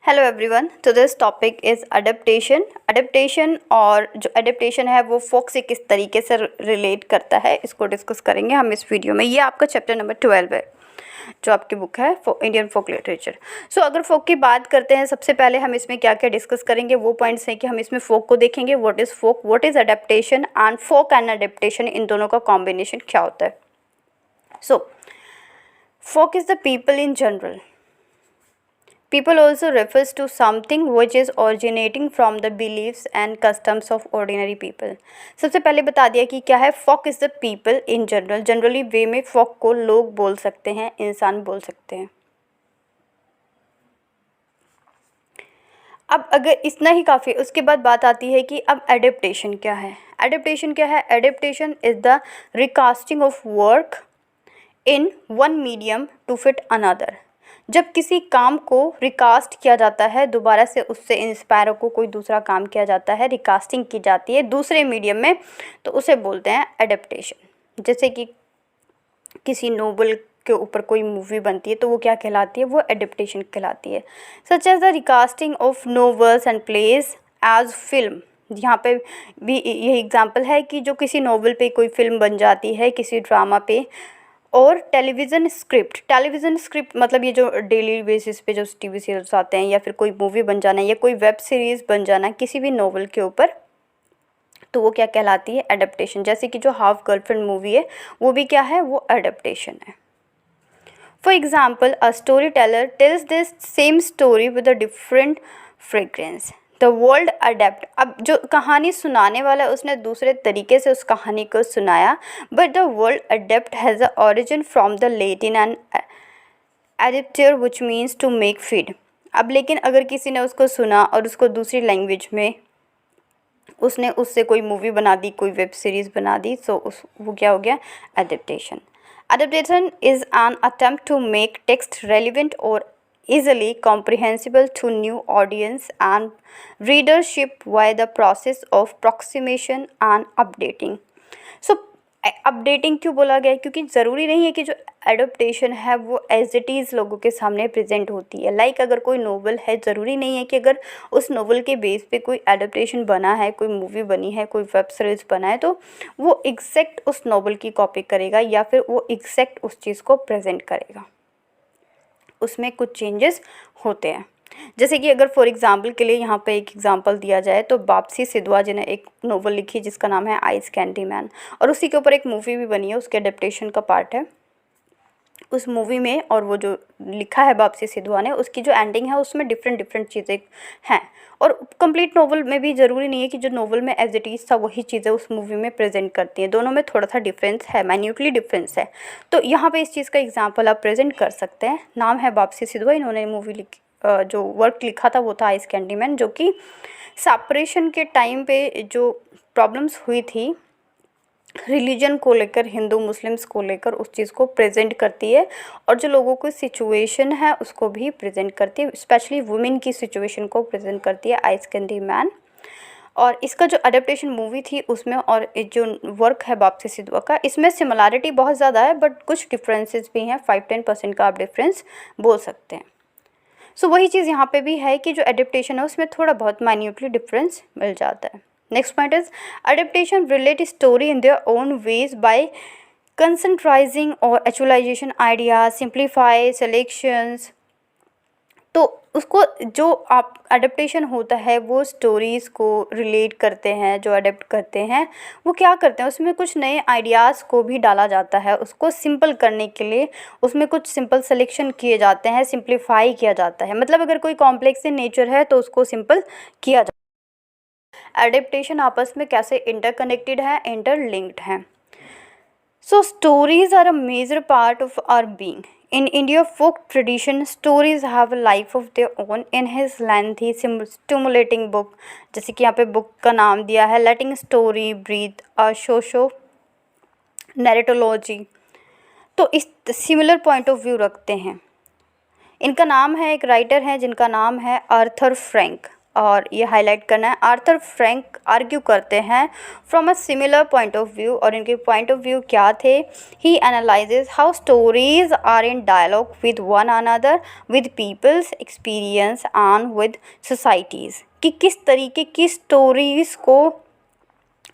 Hello everyone, तो this topic is adaptation. Adaptation और जो अडेप्टेशन है वो फोक से किस तरीके से रिलेट करता है, इसको डिस्कस करेंगे हम इस वीडियो में। ये आपका चैप्टर नंबर 12 है जो आपकी बुक है इंडियन फोक लिटरेचर। सो अगर फोक की बात करते हैं, सबसे पहले हम इसमें क्या क्या डिस्कस करेंगे वो पॉइंट्स हैं कि हम इसमें फोक को देखेंगे, what is folk, what is adaptation and folk and adaptation, इन दोनों का कॉम्बिनेशन क्या होता है। So folk is the people in general. People also refers to something which is originating from the beliefs and customs of ordinary people. सबसे पहले बता दिया कि क्या है folk is the people in general. Generally way में folk को लोग बोल सकते हैं, इंसान बोल सकते हैं। अब अगर इतना ही काफ़ी, उसके बाद बात आती है कि अब एडेप्टेशन क्या है। एडेप्टेशन क्या है? Adaptation is the recasting of work in one medium to fit another. जब किसी काम को रिकास्ट किया जाता है, दोबारा से उससे इंस्पायर होकर कोई दूसरा काम किया जाता है, रिकास्टिंग की जाती है दूसरे मीडियम में, तो उसे बोलते हैं एडेप्टेशन। जैसे कि किसी नोवेल के ऊपर कोई मूवी बनती है तो वो क्या कहलाती है? वो एडेप्टेशन कहलाती है। Such as the recasting of novels and plays as film. यहाँ पे भी यही एग्जाम्पल है कि जो किसी नोवेल पे कोई फिल्म बन जाती है, किसी ड्रामा पे, और टेलीविज़न स्क्रिप्ट मतलब ये जो डेली बेसिस पे जो टीवी सीरियल्स आते हैं, या फिर कोई मूवी बन जाना, या कोई वेब सीरीज़ बन जाना किसी भी नोवेल के ऊपर, तो वो क्या कहलाती है? एडेप्टेशन। जैसे कि जो हाफ गर्लफ्रेंड मूवी है वो भी क्या है? वो एडेप्टेशन है। For example, a story teller tells this same story with a different fragrance, the word adapt. अब जो कहानी सुनाने वाला है उसने दूसरे तरीके से उस कहानी को सुनाया, but the word adapt has a origin from the Latin and adapter which means to make fit. अब लेकिन अगर किसी ने उसको सुना और उसको दूसरी लैंग्वेज में उसने उससे कोई मूवी बना दी, कोई वेब सीरीज़ बना दी, सो वो क्या हो गया? Adaptation. Adaptation is an attempt to make text relevant or easily comprehensible to new audience and readership via the process of approximation and updating. So updating क्यों बोला गया है? क्योंकि ज़रूरी नहीं है कि जो एडप्टेशन है वो एज इट इज़ लोगों के सामने प्रेजेंट होती है। लाइक अगर कोई नोवेल है, ज़रूरी नहीं है कि अगर उस नोवेल के बेस पे कोई एडप्टेशन बना है, कोई मूवी बनी है, कोई वेब सीरीज़ बना है, तो वो एग्जैक्ट उस नोवेल की कॉपी करेगा या फिर वो एग्जैक्ट उस चीज़ को प्रेजेंट करेगा। उसमें कुछ चेंजेस होते हैं। जैसे कि अगर फॉर एग्जांपल के लिए यहाँ पे एक एग्जांपल दिया जाए तो वापसी सिद्धवा जी ने एक नोवेल लिखी जिसका नाम है आइस कैंडी मैन, और उसी के ऊपर एक मूवी भी बनी है, उसके एडेप्टेशन का पार्ट है उस मूवी में। और वो जो लिखा है वापसी सिद्धवा ने, उसकी जो एंडिंग है उसमें डिफरेंट चीज़ें हैं, और कंप्लीट नोवेल में भी ज़रूरी नहीं है कि जो नोवेल में एज इट इज़ था वही चीज़ें उस मूवी में प्रेजेंट करती हैं। दोनों में थोड़ा सा डिफरेंस है, माइन्यूटली डिफरेंस है। तो यहाँ पे इस चीज़ का एग्जांपल आप प्रेजेंट कर सकते हैं। नाम है वापसी सिद्धवा, इन्होंने मूवी लिखी, जो वर्क लिखा था वो था आइस कैंडी मैन, जो कि सेपरेशन के टाइम पे जो प्रॉब्लम्स हुई थी रिलीजन को लेकर, हिंदू मुस्लिम्स को लेकर, उस चीज़ को प्रेजेंट करती है, और जो लोगों की सिचुएशन है उसको भी प्रेजेंट करती है, स्पेशली वुमेन की सिचुएशन को प्रेजेंट करती है आइस कैंडी मैन। और इसका जो अडेप्टेशन मूवी थी उसमें और जो वर्क है वापसी सिद्धवा का, इसमें सिमिलैरिटी बहुत ज़्यादा है बट कुछ डिफरेंसेस भी हैं, 5-10% का आप डिफरेंस बोल सकते हैं। सो वही चीज़ यहाँ पे भी है कि जो एडेप्टेशन है उसमें थोड़ा बहुत माइन्यूटली डिफरेंस मिल जाता है। Next point is adaptation relate story in their own ways by concentrating or actualization ideas, simplify selections। तो उसको जो आप अडेप्टेशन होता है वो स्टोरीज़ को रिलेट करते हैं, जो अडेप्ट करते हैं वो क्या करते हैं, उसमें कुछ नए आइडियाज़ को भी डाला जाता है, उसको सिंपल करने के लिए उसमें कुछ सिंपल सिलेक्शन किए जाते हैं, सिंप्लीफाई किया जाता है। मतलब अगर कोई कॉम्प्लेक्स इन नेचर है तो उसको सिंपल किया जाता है। एडेप्टेशन आपस में कैसे इंटरकनेक्टेड है, इंटरलिंक्ड है। So stories are a major part of our being. In India folk tradition, stories have a life of their own in his lengthy, stimulating book. जैसे कि यहाँ पे बुक का नाम दिया है Letting Story Breathe, a socio narratology. तो इस सिमिलर पॉइंट ऑफ व्यू रखते हैं। इनका नाम है, एक राइटर हैं जिनका नाम है आर्थर फ्रैंक। और ये हाईलाइट करना है। आर्थर फ्रैंक आर्ग्यू करते हैं from a similar point of view, और इनके पॉइंट ऑफ व्यू क्या थे? He analyses how stories are in dialogue with one another, with people's experience and with societies, कि किस तरीके की स्टोरीज़ को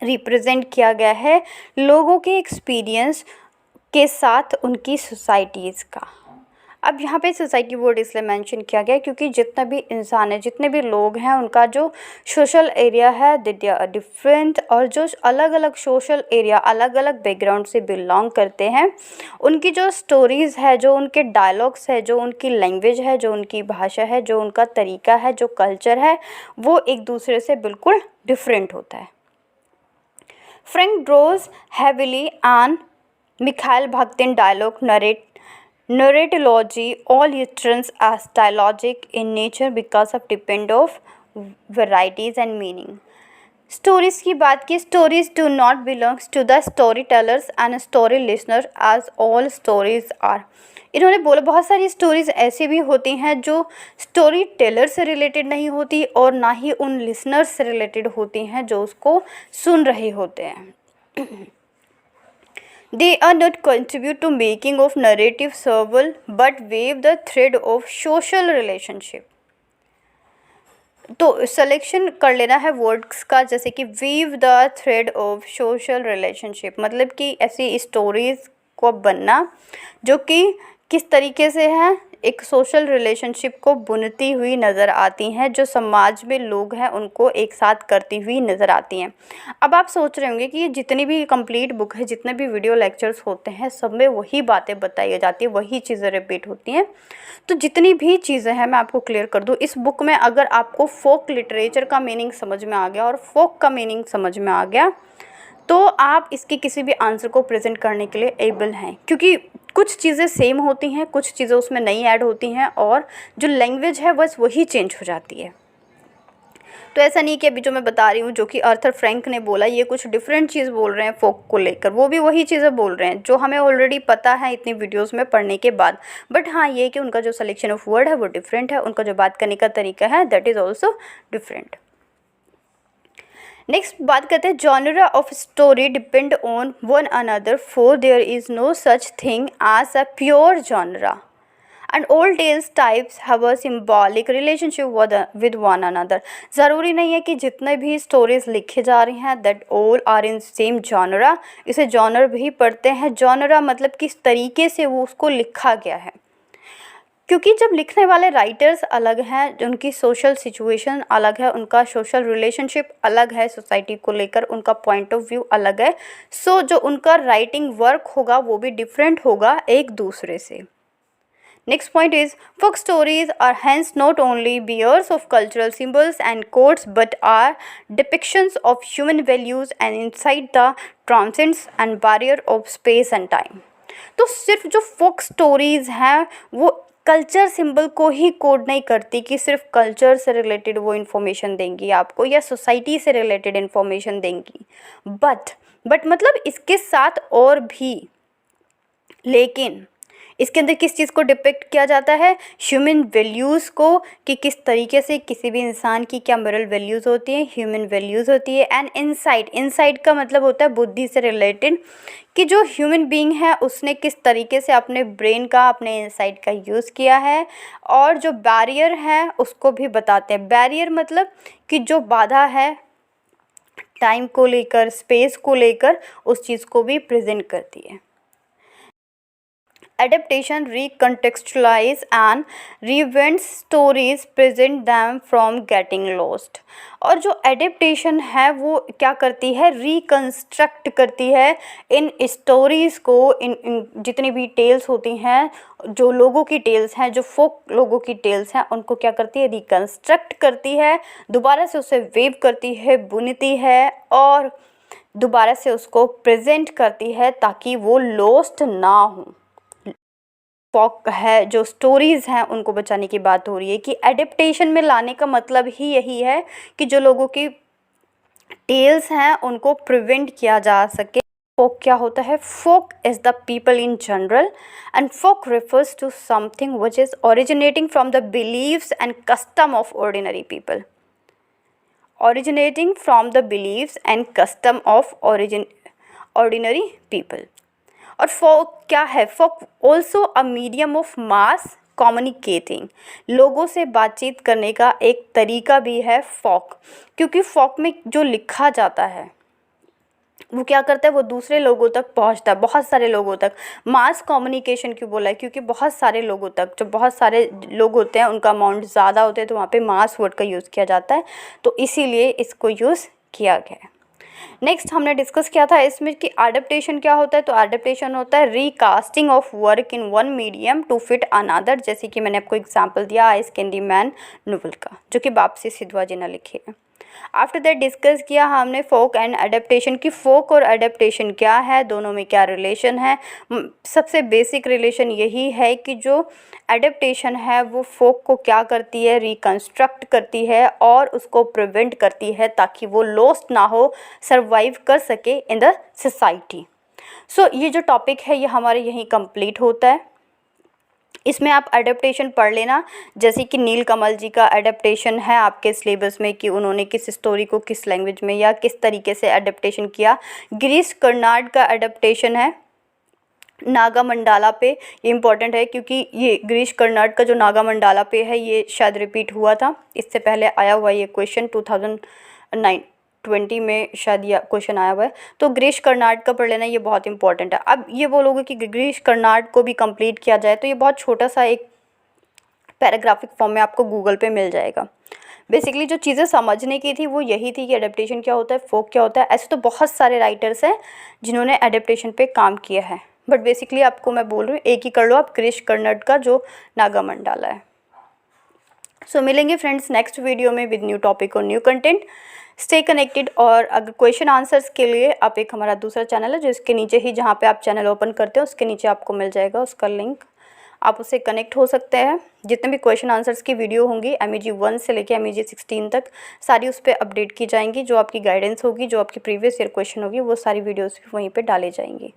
रिप्रेजेंट किया गया है लोगों के एक्सपीरियंस के साथ उनकी सोसाइटीज़ का। अब यहाँ पे सोसाइटी वर्ड इसलिए मेंशन किया गया क्योंकि जितना भी इंसान है, जितने भी लोग हैं, उनका जो सोशल एरिया है दे आर डिफरेंट, और जो अलग अलग सोशल एरिया अलग अलग बैकग्राउंड से बिलोंग करते हैं, उनकी जो स्टोरीज़ है, जो उनके डायलॉग्स है, जो उनकी लैंग्वेज है, जो उनकी भाषा है, जो उनका तरीका है, जो कल्चर है, वो एक दूसरे से बिल्कुल डिफरेंट होता है। Frank draws heavily on Mikhail Bakhtin dialogue, narratology, all turns as dialogic in nature because of depend of varieties and meaning. Stories की बात की, stories do not belongs to the story tellers and story listener as all stories are. इन्होंने बोला बहुत सारी stories ऐसी भी होती हैं जो स्टोरी टेलर से रिलेटेड नहीं होती और ना ही उन लिसनर्स से रिलेटेड होती हैं जो उसको सुन रहे होते हैं। They are not contribute to making of narrative serval but weave the thread of social relationship. तो सिलेक्शन कर लेना है वर्ड्स का, जैसे कि weave the thread of social relationship, मतलब कि ऐसी स्टोरीज़ को बनना जो कि किस तरीके से है, एक सोशल रिलेशनशिप को बुनती हुई नज़र आती हैं, जो समाज में लोग हैं उनको एक साथ करती हुई नज़र आती हैं। अब आप सोच रहे होंगे कि ये जितनी भी कंप्लीट बुक है, जितने भी वीडियो लेक्चर्स होते हैं, सब में वही बातें बताई जाती है, वही चीज़ें रिपीट होती हैं। तो जितनी भी चीज़ें हैं मैं आपको क्लियर कर दूँ। इस बुक में अगर आपको फोक लिटरेचर का मीनिंग समझ में आ गया और फोक का मीनिंग समझ में आ गया तो आप इसके किसी भी आंसर को प्रेजेंट करने के लिए एबल हैं, क्योंकि कुछ चीज़ें सेम होती हैं, कुछ चीज़ें उसमें नई ऐड होती हैं और जो लैंग्वेज है बस वही चेंज हो जाती है। तो ऐसा नहीं कि अभी जो मैं बता रही हूँ, जो कि आर्थर फ्रैंक ने बोला, ये कुछ डिफरेंट चीज़ बोल रहे हैं फोक को लेकर, वो भी वही चीज़ें बोल रहे हैं जो हमें ऑलरेडी पता है इतनी वीडियोस में पढ़ने के बाद। बट हाँ, ये कि उनका जो सिलेक्शन ऑफ वर्ड है वो डिफरेंट है, उनका जो बात करने का तरीका है that is also different. Next बात करते हैं, genre of story depend on one another for there is no such thing as a pure genre and all tales types have a symbolic relationship with one another. ज़रूरी नहीं है कि जितने भी stories लिखे जा रही हैं that all are in same genre, इसे जॉनर भी पढ़ते हैं। जॉनरा मतलब किस तरीके से वो उसको लिखा गया है, क्योंकि जब लिखने वाले राइटर्स अलग हैं, उनकी सोशल सिचुएशन अलग है, उनका सोशल रिलेशनशिप अलग है, सोसाइटी को लेकर उनका पॉइंट ऑफ व्यू अलग है, सो जो उनका राइटिंग वर्क होगा वो भी डिफरेंट होगा एक दूसरे से। Next point is, folk stories are hence not only bearers of cultural symbols and codes but are depictions of human values and inside the transcends and barrier of space and time। तो सिर्फ जो फोक stories हैं वो culture symbol को ही code नहीं करती कि सिर्फ कल्चर से रिलेटेड वो इन्फॉर्मेशन देंगी आपको या सोसाइटी से रिलेटेड इन्फॉर्मेशन देंगी, बट मतलब इसके साथ और भी, लेकिन इसके अंदर किस चीज़ को डिपिक्ट किया जाता है, ह्यूमन वैल्यूज़ को, कि किस तरीके से किसी भी इंसान की क्या मोरल वैल्यूज़ होती हैं, ह्यूमन वैल्यूज़ होती है। एंड इनसाइट का मतलब होता है बुद्धि से रिलेटेड, कि जो ह्यूमन बीइंग है उसने किस तरीके से अपने ब्रेन का, अपने इनसाइट का यूज़ किया है। और जो बैरियर है उसको भी बताते हैं। बैरियर मतलब कि जो बाधा है टाइम को लेकर, स्पेस को लेकर, उस चीज़ को भी प्रेजेंट करती है। Adaptation recontextualize and reinvent stories, prevent them from getting lost। और जो एडेप्टेशन है वो क्या करती है, रिकन्स्ट्रक्ट करती है इन स्टोरीज़ को, इन जितनी भी टेल्स होती हैं, जो लोगों की टेल्स हैं, जो फोक लोगों की टेल्स हैं, उनको क्या करती है, रिकन्स्ट्रक्ट करती है, दोबारा से उसे वेव करती है, बुनती है और दोबारा से उसको प्रेजेंट करती है ताकि वो लॉस्ट ना हो। फोक है, जो स्टोरीज़ हैं उनको बचाने की बात हो रही है, कि एडेप्टेशन में लाने का मतलब ही यही है कि जो लोगों की टेल्स हैं उनको प्रिवेंट किया जा सके। फोक क्या होता है, folk is the people in general and folk refers to something which is originating from the beliefs and custom of ordinary people. originating from the beliefs and custom of ordinary people. और folk क्या है? folk also a medium of mass communicating, लोगों से बातचीत करने का एक तरीका भी है folk, क्योंकि folk में जो लिखा जाता है वो क्या करता है, वो दूसरे लोगों तक पहुंचता है, बहुत सारे लोगों तक। मास कम्युनिकेशन क्यों बोला है? क्योंकि बहुत सारे लोगों तक, जब बहुत सारे लोग होते हैं उनका अमाउंट ज़्यादा होते हैं तो वहाँ पे मास वर्ड का यूज़ किया जाता है, तो इसीलिए इसको यूज़ किया गया है। नेक्स्ट हमने डिस्कस किया था इसमें कि एडेप्टेशन क्या होता है। तो एडेप्टेशन होता है recasting of work in one medium to fit another, जैसे कि मैंने आपको एग्जांपल दिया आइस कैंडी मैन नोवेल का, जो कि वापसी सिद्धवा जी ने लिखी है। आफ्टर दैट डिस्कस किया हमने फोक एंड एडेप्टेशन की। फोक और एडेप्टेशन क्या है, दोनों में क्या रिलेशन है। सबसे बेसिक रिलेशन यही है कि जो एडेप्टेशन है वो फोक को क्या करती है, रिकंस्ट्रक्ट करती है और उसको प्रिवेंट करती है ताकि वो लॉस्ट ना हो, सरवाइव कर सके इन द सोसाइटी। सो ये जो टॉपिक है ये हमारे यहीं कंप्लीट होता है। इसमें आप एडेप्टेशन पढ़ लेना, जैसे कि नीलकमल जी का एडेप्टेशन है आपके सिलेबस में कि उन्होंने किस स्टोरी को किस लैंग्वेज में या किस तरीके से एडेप्टेशन किया। गिरीश कर्नाड का एडेप्टेशन है नागा मंडाला पे, ये इम्पॉर्टेंट है क्योंकि ये गिरीश कर्नाड का जो नागा मंडाला पे है ये शायद रिपीट हुआ था, इससे पहले आया हुआ ये क्वेश्चन 2020 में शायद यह क्वेश्चन आया हुआ है। तो गिरीश कर्नाड का पढ़ लेना, ये बहुत इंपॉर्टेंट है। अब ये बोलोगे कि गिरीश कर्नाड को भी कंप्लीट किया जाए तो ये बहुत छोटा सा एक पैराग्राफिक फॉर्म में आपको गूगल पे मिल जाएगा। बेसिकली जो चीज़ें समझने की थी वो यही थी कि एडेप्टेशन क्या होता है, फोक क्या होता है। ऐसे तो बहुत सारे राइटर्स हैं जिन्होंने एडेप्टेशन पे काम किया है, बट बेसिकली आपको मैं बोल रही हूँ एक ही कर लो आप, गिरीश कर्नाड का जो नागा मंडाला है। सो मिलेंगे फ्रेंड्स नेक्स्ट वीडियो में विद न्यू टॉपिक और न्यू कंटेंट। Stay connected. और अगर क्वेश्चन आंसर्स के लिए आप एक हमारा दूसरा चैनल है जो इसके नीचे ही, जहाँ पे आप चैनल ओपन करते हो उसके नीचे आपको मिल जाएगा उसका लिंक, आप उससे कनेक्ट हो सकते हैं। जितने भी क्वेश्चन आंसर्स की वीडियो होंगी MEG 1 से लेकर MEG 16 तक सारी उस पर अपडेट की जाएंगी। जो आपकी गाइडेंस होगी, जो आपकी प्रीवियस ईयर क्वेश्चन होगी, वो सारी वीडियोज़ भी वहीं पर डाली जाएंगी।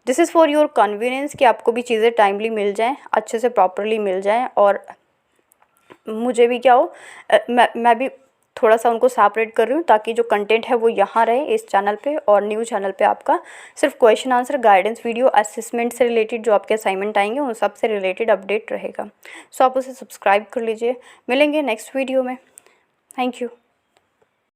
This is for your convenience कि आपको भी चीज़ें टाइमली मिल जाएँ, अच्छे से प्रॉपरली मिल जाएँ, और मुझे भी क्या हो, मैं भी थोड़ा सा उनको सेपरेट कर रही हूँ ताकि जो कंटेंट है वो यहाँ रहे इस चैनल पे, और न्यू चैनल पे आपका सिर्फ question answer, guidance video, assessment से रिलेटेड जो आपके असाइनमेंट आएंगे उन सब से रिलेटेड अपडेट रहेगा। सो आप उसे सब्सक्राइब कर लीजिए। मिलेंगे नेक्स्ट वीडियो में। Thank you.